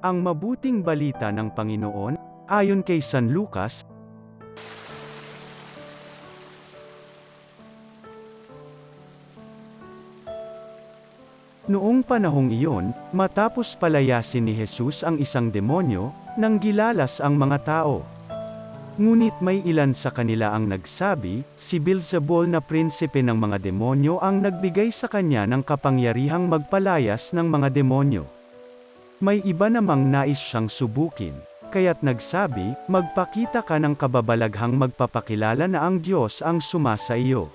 Ang mabuting balita ng Panginoon, ayon kay San Lucas. Noong panahong iyon, matapos palayasin ni Jesus ang isang demonyo, nang gilalas ang mga tao. Ngunit may ilan sa kanila ang nagsabi, si Beelzebul na prinsipe ng mga demonyo ang nagbigay sa kanya ng kapangyarihang magpalayas ng mga demonyo. May iba namang nais siyang subukin, kaya't nagsabi, magpakita ka ng kababalaghang magpapakilala na ang Diyos ang sumasa iyo.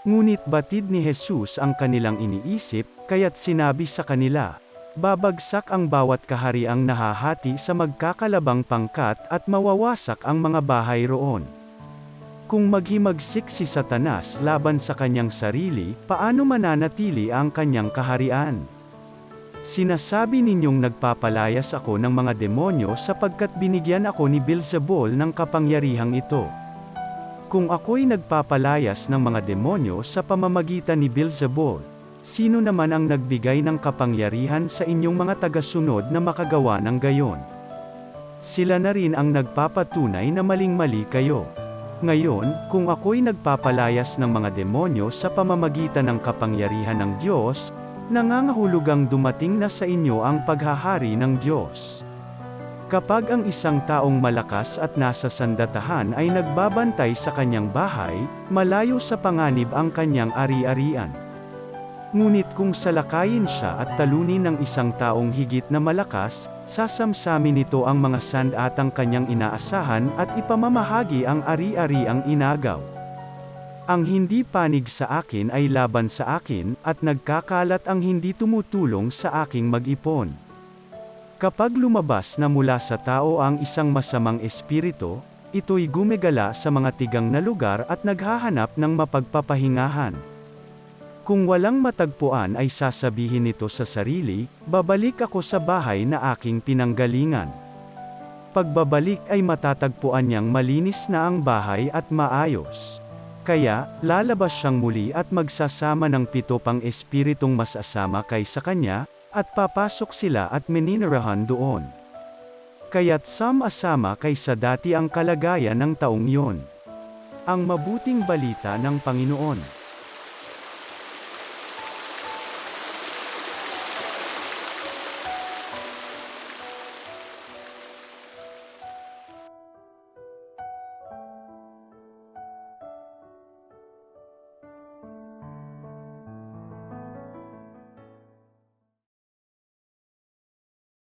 Ngunit batid ni Jesus ang kanilang iniisip, kaya't sinabi sa kanila, babagsak ang bawat kahariang nahahati sa magkakalabang pangkat at mawawasak ang mga bahay roon. Kung maghimagsik si Satanas laban sa kanyang sarili, paano mananatili ang kanyang kaharian? Sinasabi ninyong nagpapalayas ako ng mga demonyo sapagkat binigyan ako ni Beelzebul ng kapangyarihang ito. Kung ako'y nagpapalayas ng mga demonyo sa pamamagitan ni Beelzebul, sino naman ang nagbigay ng kapangyarihan sa inyong mga tagasunod na makagawa ng gayon? Sila na rin ang nagpapatunay na maling-mali kayo. Ngayon, kung ako'y nagpapalayas ng mga demonyo sa pamamagitan ng kapangyarihan ng Diyos, nangangahulugang dumating na sa inyo ang paghahari ng Diyos. Kapag ang isang taong malakas at nasa sandatahan ay nagbabantay sa kanyang bahay, malayo sa panganib ang kanyang ari-arian. Ngunit kung salakayin siya at talunin ng isang taong higit na malakas, sasamsamin nito ang mga sandatang kanyang inaasahan at ipamamahagi ang ari-ariang inagaw. Ang hindi panig sa akin ay laban sa akin, at nagkakalat ang hindi tumutulong sa aking mag-ipon. Kapag lumabas na mula sa tao ang isang masamang espiritu, ito'y gumagala sa mga tigang na lugar at naghahanap ng mapagpapahingahan. Kung walang matagpuan ay sasabihin nito sa sarili, babalik ako sa bahay na aking pinanggalingan. Pagbabalik ay matatagpuan niyang malinis na ang bahay at maayos. Kaya, lalabas siyang muli at magsasama ng 7 pang espiritong mas asama kaysa kanya, at papasok sila at meninirahan doon. Kaya't sama-sama kaysa dati ang kalagayan ng taong iyon. Ang mabuting balita ng Panginoon.